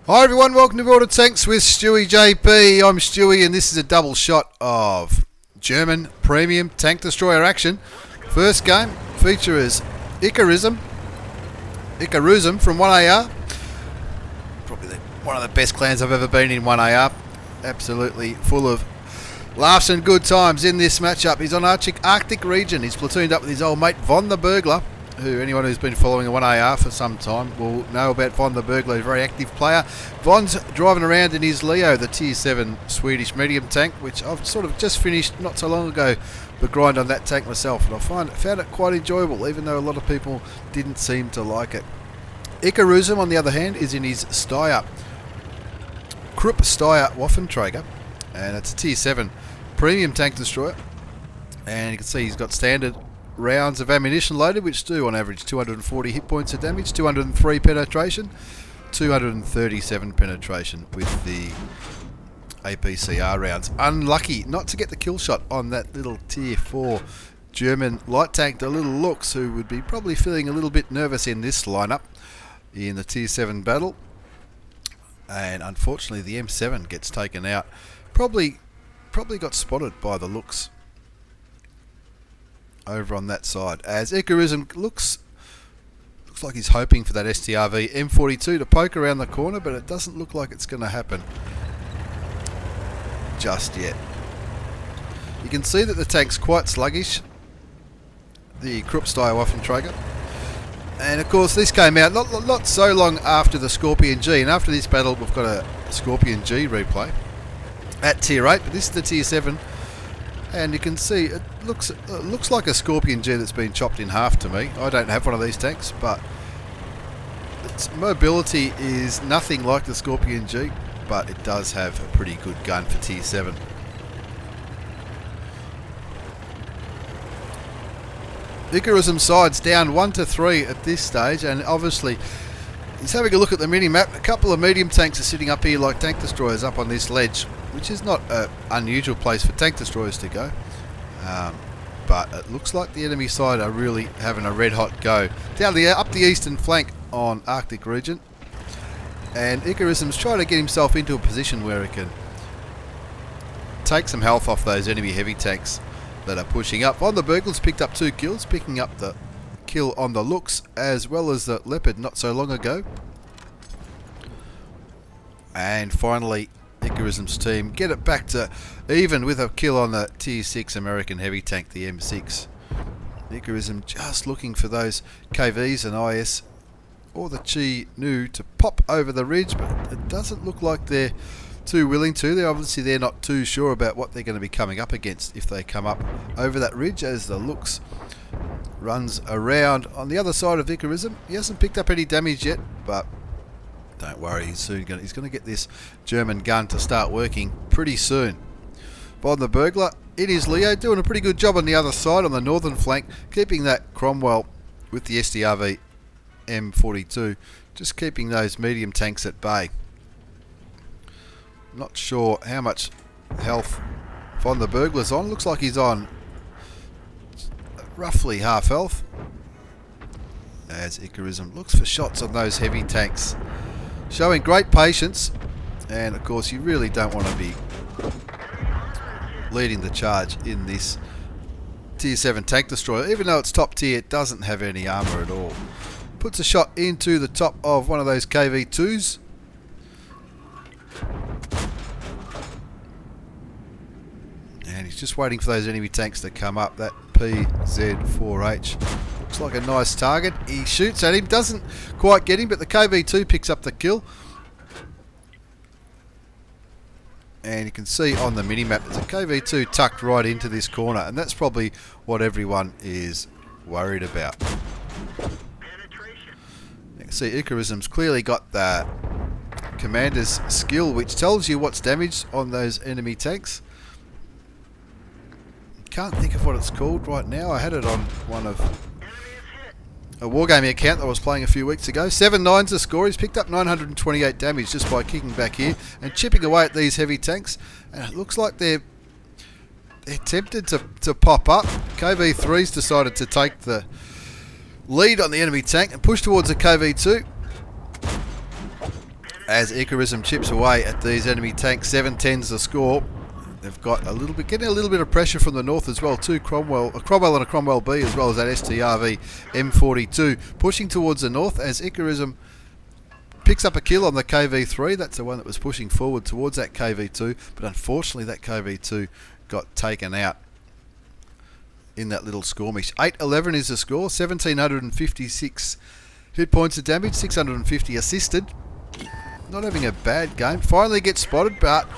Hi everyone, welcome to Boarded Tanks with stewiejp. I'm Stewie and this is a double shot of German premium tank destroyer action. First game features Icarism from 1AR. Probably one of the best clans I've ever been in 1AR. Absolutely full of laughs and good times in this matchup. He's on Arctic region. He's platooned up with his old mate Von the Burglar, who anyone who's been following a 1AR for some time will know about Von the Burglar, a very active player. Von's driving around in his Leo, the tier 7 Swedish medium tank, which I've sort of just finished not so long ago, the grind on that tank myself, and I found it quite enjoyable, even though a lot of people didn't seem to like it. Icarism, on the other hand, is in his Steyr Krupp Steyr Waffenträger, and it's a tier 7 premium tank destroyer, and you can see he's got standard rounds of ammunition loaded, which do on average 240 hit points of damage, 203 penetration, 237 penetration with the APCR rounds. Unlucky not to get the kill shot on that little tier 4 German light tank, the little looks, who would be probably feeling a little bit nervous in this lineup in the tier 7 battle. And unfortunately the M7 gets taken out. Probably got spotted by the looks over on that side, as Icarism looks like he's hoping for that STRV M42 to poke around the corner, but it doesn't look like it's going to happen just yet. You can see that the tank's quite sluggish, the Krupp Steyr Waffenträger, and of course this came out not so long after the Skorpion G, and after this battle we've got a Skorpion G replay at tier 8, but this is the tier 7. And you can see it looks like a Skorpion G that's been chopped in half to me. I don't have one of these tanks, but its mobility is nothing like the Skorpion G, but it does have a pretty good gun for tier 7. Icarism sides down 1-3 at this stage, and obviously he's having a look at the mini-map. A couple of medium tanks are sitting up here like tank destroyers up on this ledge, which is not an unusual place for tank destroyers to go. But it looks like the enemy side are really having a red-hot go down up the eastern flank on Arctic region. And Icarism's trying to get himself into a position where he can take some health off those enemy heavy tanks that are pushing up. Von the Burglar's picked up 2 kills, picking up the kill on the looks as well as the Leopard not so long ago. And finally Icarism's team get it back to even with a kill on the tier 6 American heavy tank, the M6. Icarism just looking for those KVs and IS or the Chi Nu to pop over the ridge, but it doesn't look like they're too willing to. They're not too sure about what they're going to be coming up against if they come up over that ridge, as the looks runs around on the other side of Icarism. He hasn't picked up any damage yet, but don't worry, he's going to get this German gun to start working pretty soon. Von the Burglar in his Leo doing a pretty good job on the other side, on the northern flank, keeping that Cromwell with the STRV M42, just keeping those medium tanks at bay. Not sure how much health Von the Burglar's on. Looks like he's on roughly half health, as Icarism looks for shots on those heavy tanks, showing great patience. And of course you really don't want to be leading the charge in this tier 7 tank destroyer. Even though it's top tier, it doesn't have any armour at all. Puts a shot into the top of one of those KV2s, and he's just waiting for those enemy tanks to come up. That PZ4H looks like a nice target. He shoots at him, doesn't quite get him, but the KV2 picks up the kill. And you can see on the mini-map there's a KV2 tucked right into this corner, and that's probably what everyone is worried about. You can see Icarism's clearly got the commander's skill, which tells you what's damaged on those enemy tanks. Can't think of what it's called right now. I had it on one of a Wargaming account that I was playing a few weeks ago. 7-9's the score. He's picked up 928 damage just by kicking back here and chipping away at these heavy tanks. And it looks like they're tempted to pop up. KV3's decided to take the lead on the enemy tank and push towards the KV2. as Icarism chips away at these enemy tanks. 7-10's the score. They've got getting a little bit of pressure from the north as well. A Cromwell and a Cromwell B, as well as that STRV M42 pushing towards the north as Icarism picks up a kill on the KV3. That's the one that was pushing forward towards that KV2, but unfortunately that KV2 got taken out in that little skirmish. 8-11 is the score. 1,756 hit points of damage, 650 assisted. Not having a bad game. Finally gets spotted, but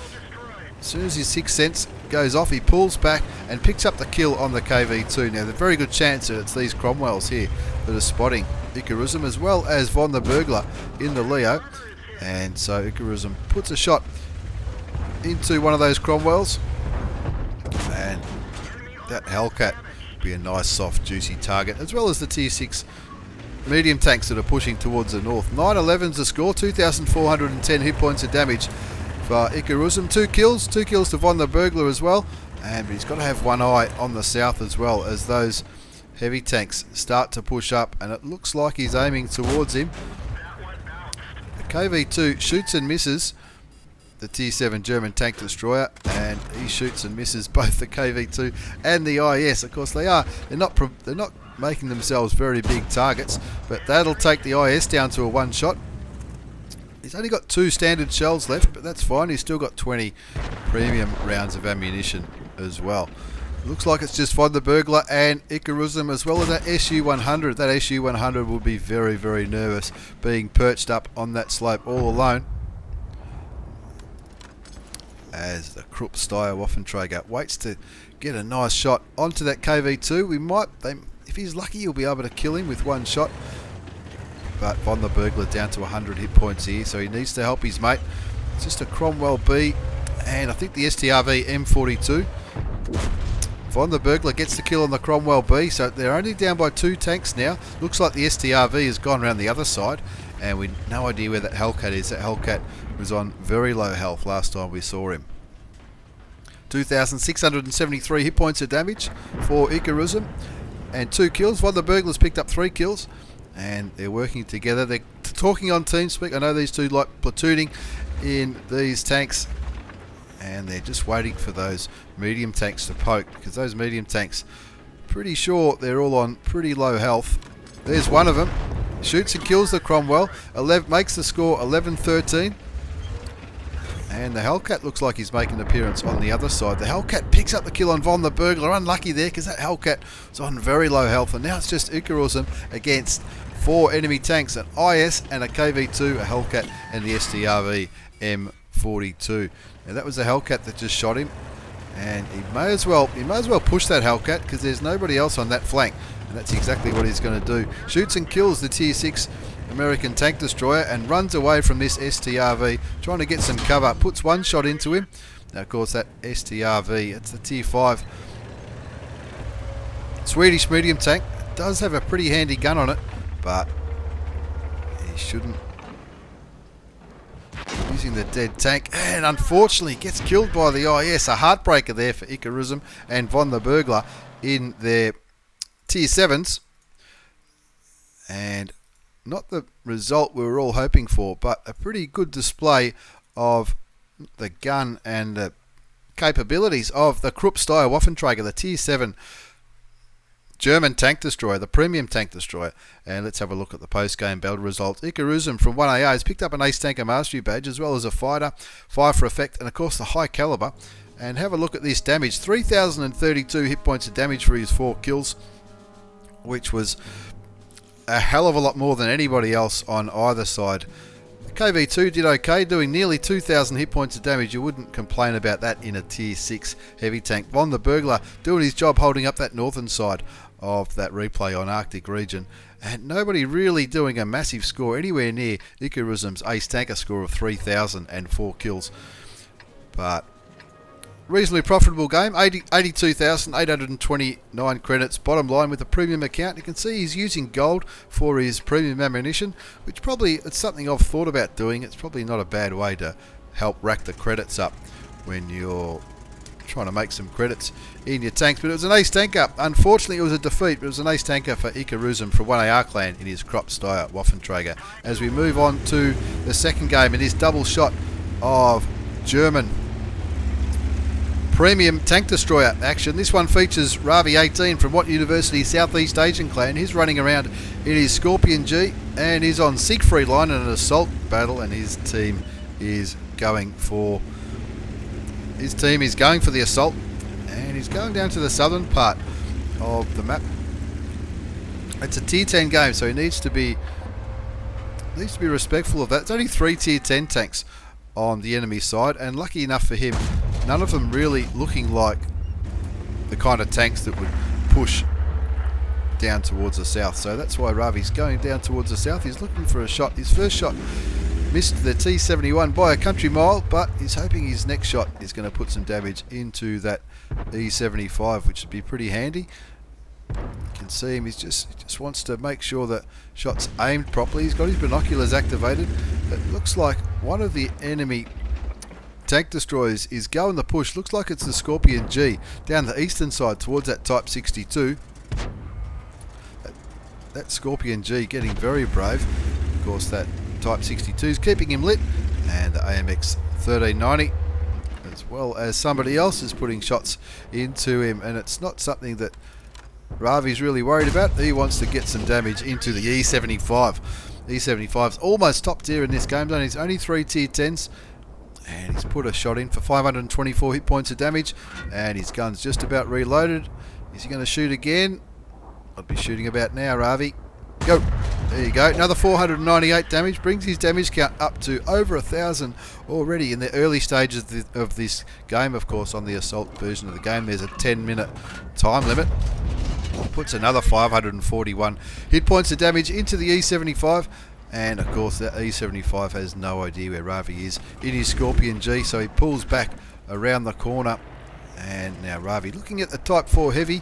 as soon as his sixth sense goes off, he pulls back and picks up the kill on the KV2. Now, there's a very good chance that it's these Cromwells here that are spotting Icarism, as well as Von the Burglar in the Leo. And so Icarism puts a shot into one of those Cromwells. And that Hellcat will be a nice, soft, juicy target, as well as the Tier 6 medium tanks that are pushing towards the north. 9-11's the score. 2,410 hit points of damage for Icarism. Two kills to Von the Burglar as well, and he's got to have one eye on the south as well as those heavy tanks start to push up, and it looks like he's aiming towards him. The KV2 shoots and misses the Tier 7 German tank destroyer, and he shoots and misses both the KV2 and the IS. Of course, they're not making themselves very big targets, but that'll take the IS down to a one shot. He's only got 2 standard shells left, but that's fine. He's still got 20 premium rounds of ammunition as well. Looks like it's just Von the Burglar and Icarism, as well as that SU-100. That SU-100 will be very, very nervous being perched up on that slope all alone, as the Krupp Steyr Skorpion waits to get a nice shot onto that KV2. If he's lucky, he'll be able to kill him with one shot. But Von the Burglar down to 100 hit points here, so he needs to help his mate. It's just a Cromwell B, and I think the STRV M42. Von the Burglar gets the kill on the Cromwell B, so they're only down by 2 tanks now. Looks like the STRV has gone around the other side, and we've no idea where that Hellcat is. That Hellcat was on very low health last time we saw him. 2,673 hit points of damage for Icarism, and 2 kills. Von the Burglar's picked up 3 kills. And they're working together. They're talking on TeamSpeak. I know these two like platooning in these tanks, and they're just waiting for those medium tanks to poke, because those medium tanks, pretty sure they're all on pretty low health. There's one of them. Shoots and kills the Cromwell. Makes the score 11-13. And the Hellcat looks like he's making an appearance on the other side. The Hellcat picks up the kill on Von the Burglar. Unlucky there, because that Hellcat was on very low health. And now it's just Icarism against 4 enemy tanks, an IS and a KV2, a Hellcat and the STRV M42. Now that was the Hellcat that just shot him, and he may as well push that Hellcat, because there's nobody else on that flank, and that's exactly what he's going to do. Shoots and kills the Tier 6 American tank destroyer and runs away from this STRV, trying to get some cover. Puts one shot into him. Now, of course, that STRV, it's the Tier 5 Swedish medium tank. It does have a pretty handy gun on it, but he shouldn't be using the dead tank, and unfortunately gets killed by the IS. A heartbreaker there for Icarism and Von the Burglar in their Tier 7s, and not the result we were all hoping for, but a pretty good display of the gun and the capabilities of the Krupp Steyr Skorpion, the Tier 7 German tank destroyer, the premium tank destroyer. And let's have a look at the post-game battle results. Icarism from 1AA has picked up an Ace Tanker Mastery badge, as well as a fighter, fire for effect, and of course the high caliber. And have a look at this damage. 3,032 hit points of damage for his 4 kills, which was a hell of a lot more than anybody else on either side. The KV2 did okay, doing nearly 2,000 hit points of damage. You wouldn't complain about that in a Tier 6 heavy tank. Von the Burglar doing his job, holding up that northern side of that replay on Arctic region, and nobody really doing a massive score anywhere near Icarism's Ace Tanker score of 3,004 kills. But reasonably profitable game, 82,829 credits. Bottom line, with a premium account, you can see he's using gold for his premium ammunition, which probably it's something I've thought about doing. It's probably not a bad way to help rack the credits up when you're trying to make some credits in your tanks. But it was an ace tanker. Unfortunately, it was a defeat, but it was an ace tanker for Icarusm from 1AR clan in his Krupp Steyr Waffenträger. As we move on to the second game in this double shot of German premium tank destroyer action. This one features Ravi 18 from What University Southeast Asian clan. He's running around in his Skorpion G and is on Siegfried line in an assault battle, and his team is going for the assault, and he's going down to the southern part of the map. It's a tier 10 game, so he needs to be respectful of that. It's only 3 tier 10 tanks on the enemy side, and lucky enough for him, none of them really looking like the kind of tanks that would push down towards the south. So that's why Ravi's going down towards the south. He's looking for a shot. His first shot missed the T71 by a country mile, but he's hoping his next shot is going to put some damage into that E75, which would be pretty handy. You can see him, he just wants to make sure that shot's aimed properly. He's got his binoculars activated. It looks like one of the enemy tank destroyers is going the push. Looks like it's the Skorpion G down the eastern side towards that Type 62. That Skorpion G getting very brave. Of course, that Type 62 is keeping him lit, and the AMX 1390, as well as somebody else, is putting shots into him, and it's not something that Ravi's really worried about. He wants to get some damage into the E75. E75's almost top tier in this game zone. He's only 3 tier 10s, and he's put a shot in for 524 hit points of damage, and his gun's just about reloaded. Is he going to shoot again? I'd be shooting about now, Ravi. Go. There you go. Another 498 damage. Brings his damage count up to over 1,000 already in the early stages of this game. Of course, on the assault version of the game, there's a 10-minute time limit. Puts another 541 hit points of damage into the E75. And, of course, that E75 has no idea where Ravi is in his Skorpion G, so he pulls back around the corner. And now Ravi looking at the Type 4 Heavy,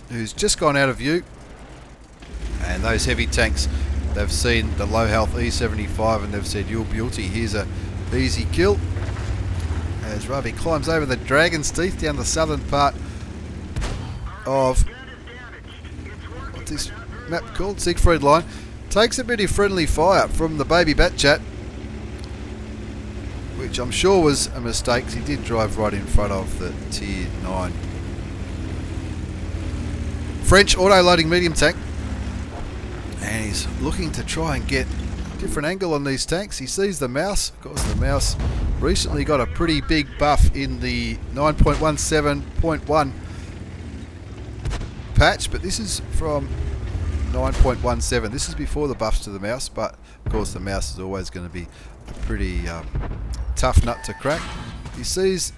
who's just gone out of view. And those heavy tanks, they've seen the low health E75 and they've said, "You're beauty, here's a easy kill." As Ravi climbs over the Dragon's Teeth down the southern part of, what's this map called? Siegfried line. Takes a bit of friendly fire from the baby bat chat, which I'm sure was a mistake, 'cause he did drive right in front of the tier 9 French auto-loading medium tank. And he's looking to try and get a different angle on these tanks. He sees the mouse. Of course, the mouse recently got a pretty big buff in the 9.17.1 patch, but this is from 9.17. This is before the buffs to the mouse, but of course the mouse is always going to be a pretty tough nut to crack. He sees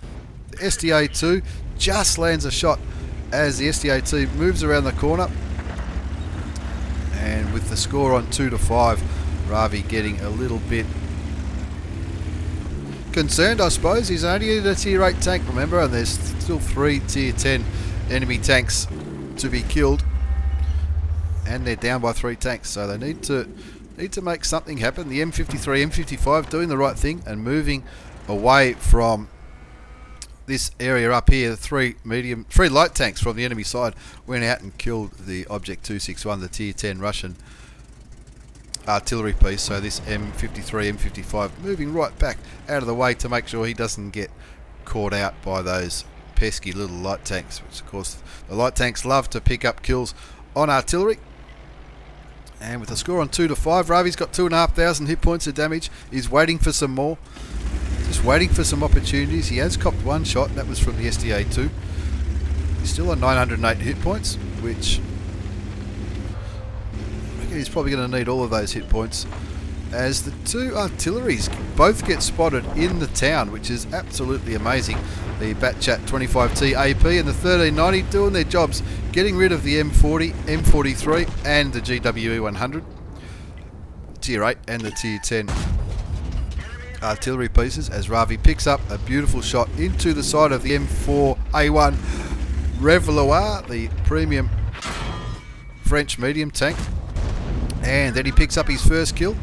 the SDA2, just lands a shot as the SDA2 moves around the corner. And with the score on 2-5, Ravi getting a little bit concerned, I suppose. He's only in a tier 8 tank, remember, and there's still 3 tier 10 enemy tanks to be killed, and they're down by 3 tanks, so they need to make something happen. The M53, M55 doing the right thing and moving away from this area up here. The 3 light tanks from the enemy side went out and killed the Object 261, the tier 10 Russian artillery piece. So this M53, M55 moving right back out of the way to make sure he doesn't get caught out by those pesky little light tanks, which of course the light tanks love to pick up kills on artillery. And with the score on 2-5, Ravi's got 2,500 hit points of damage. He's waiting for some more. Just waiting for some opportunities. He has copped 1 shot, and that was from the SDA2. He's still on 908 hit points, which I reckon he's probably going to need all of those hit points, as the 2 artilleries both get spotted in the town, which is absolutely amazing. The Batchat 25T AP and the 1390 doing their jobs, getting rid of the M40, M43 and the GWE 100, tier 8 and the tier 10 artillery pieces, as Ravi picks up a beautiful shot into the side of the M4A1 Reveloir, the premium French medium tank, and then he picks up his first kill.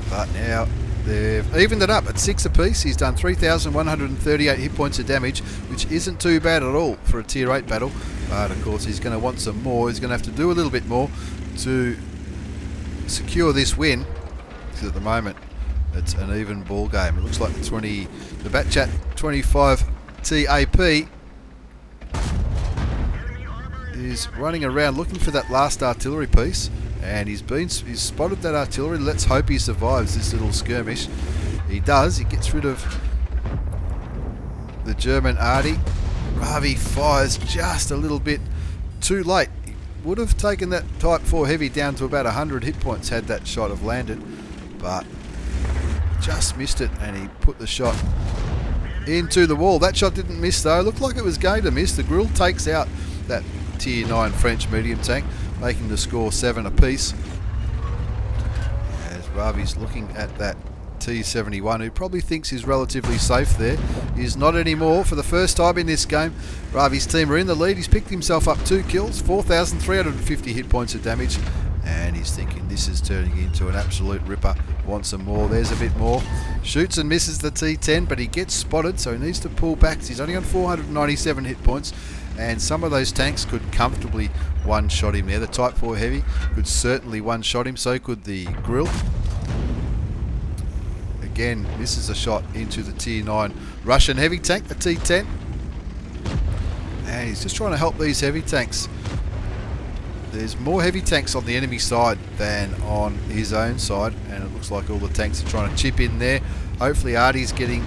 But now They've evened it up at 6 apiece. He's done 3,138 hit points of damage, which isn't too bad at all for a tier 8 battle. But of course he's going to want some more. He's going to have to do a little bit more to secure this win. Because at the moment it's an even ball game. It looks like the Batchat 25 TAP is running around looking for that last artillery piece. And he's spotted that artillery. Let's hope he survives this little skirmish. He does. He gets rid of the German Arty. Ravi fires just a little bit too late. He would have taken that Type 4 Heavy down to about 100 hit points had that shot have landed. But just missed it, and he put the shot into the wall. That shot didn't miss though. Looked like it was going to miss. The grill takes out that tier 9 French medium tank, making the score 7 apiece. As Ravi's looking at that T71, who probably thinks he's relatively safe there. He's not anymore. For the first time in this game, Ravi's team are in the lead. He's picked himself up 2 kills, 4,350 hit points of damage, and he's thinking this is turning into an absolute ripper. Wants some more. There's a bit more. Shoots and misses the T10, but he gets spotted, so he needs to pull back. He's only on 497 hit points. And some of those tanks could comfortably one-shot him there. The Type 4 Heavy could certainly one-shot him, so could the grill. Again, misses a shot into the tier 9 Russian heavy tank, the T10. And he's just trying to help these heavy tanks. There's more heavy tanks on the enemy side than on his own side, and it looks like all the tanks are trying to chip in there. Hopefully Arty's getting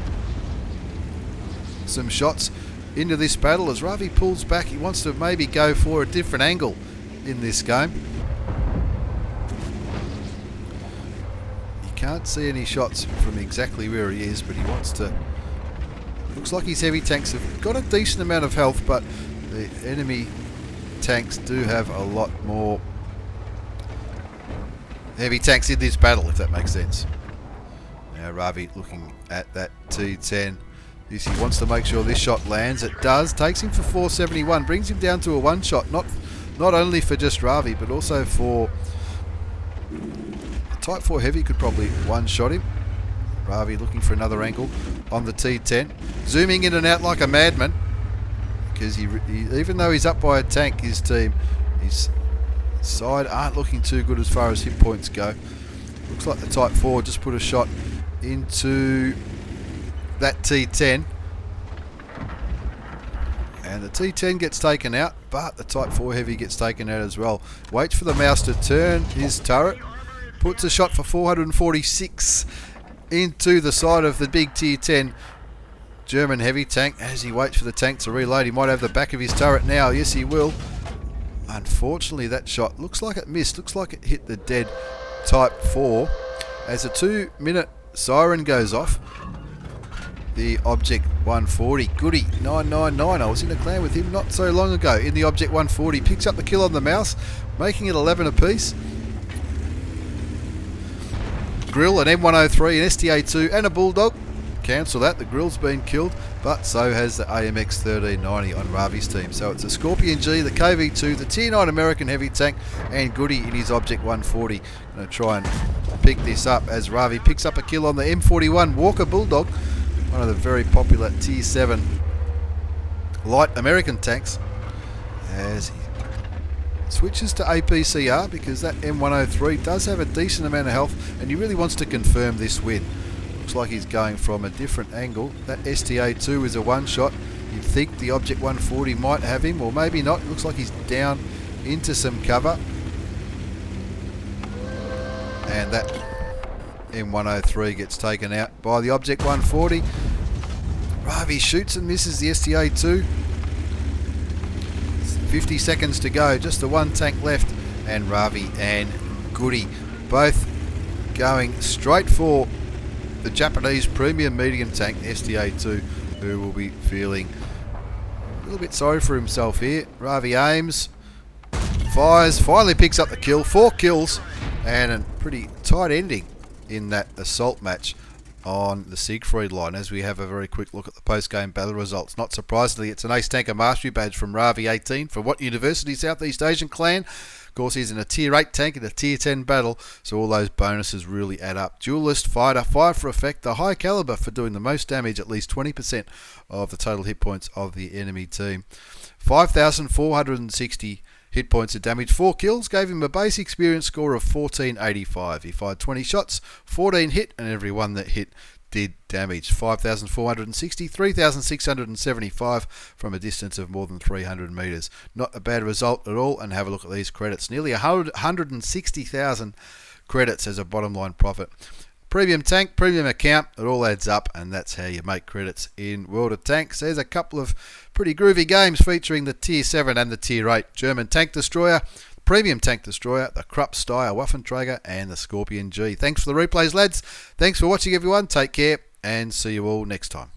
some shots into this battle. As Ravi pulls back, he wants to maybe go for a different angle in this game. You can't see any shots from exactly where he is, but he wants to. Looks like his heavy tanks have got a decent amount of health, but the enemy tanks do have a lot more heavy tanks in this battle, if that makes sense. Now Ravi looking at that T10. He wants to make sure this shot lands. It does. Takes him for 471. Brings him down to a one shot. Not only for just Ravi, but also for Type 4 Heavy could probably one shot him. Ravi looking for another angle on the T10. Zooming in and out like a madman. Because he even though he's up by a tank, his team, his side aren't looking too good as far as hit points go. Looks like the Type 4 just put a shot into that T10, and the T10 gets taken out, but the Type 4 Heavy gets taken out as well. Waits for the mouse to turn his turret, puts a shot for 446 into the side of the big tier 10 German heavy tank. As he waits for the tank to reload, he might have the back of his turret now. Yes, he will. Unfortunately, that shot looks like it missed. Looks like it hit the dead Type 4. As a 2-minute siren goes off, the Object 140, Goody 999. I was in a clan with him not so long ago in the Object 140. Picks up the kill on the mouse, making it 11 apiece. Grill, an M103, an STA2 and a Bulldog. Cancel that, the grill's been killed, but so has the AMX 1390 on Ravi's team. So it's a Skorpion G, the KV2, the Tier 9 American heavy tank, and Goody in his Object 140. Going to try and pick this up as Ravi picks up a kill on the M41 Walker Bulldog, one of the very popular Tier 7 light American tanks, as he switches to APCR because that M103 does have a decent amount of health, and he really wants to confirm this win. Looks like he's going from a different angle. That STA2 is a one-shot. You'd think the Object 140 might have him, or maybe not. Looks like he's down into some cover. And that M103 gets taken out by the Object 140. Ravi shoots and misses the STA2. 50 seconds to go, just the one tank left, and Ravi and Goody both going straight for the Japanese premium medium tank STA2, who will be feeling a little bit sorry for himself here. Ravi aims, fires, finally picks up the kill. 4 kills and a pretty tight ending in that assault match on the Siegfried line, as we have a very quick look at the post-game battle results. Not surprisingly, it's an Ace Tanker Mastery badge from Ravi 18 from What University Southeast Asian Clan. Of course, he's in a tier 8 tank in a tier 10 battle, so all those bonuses really add up. Duelist, fighter, fire for effect, the high caliber for doing the most damage, at least 20% of the total hit points of the enemy team. 5,460 hit points of damage, 4 kills, gave him a base experience score of 1485. He fired 20 shots, 14 hit, and every one that hit did damage. 5,460, 3,675 from a distance of more than 300 metres. Not a bad result at all, and have a look at these credits. Nearly 160,000 credits as a bottom line profit. Premium tank, premium account, it all adds up, and that's how you make credits in World of Tanks. There's a couple of pretty groovy games featuring the Tier 7 and the Tier 8 German tank destroyer, Premium Tank Destroyer, the Krupp Steyr Waffenträger, and the Skorpion G. Thanks for the replays, lads. Thanks for watching, everyone. Take care, and see you all next time.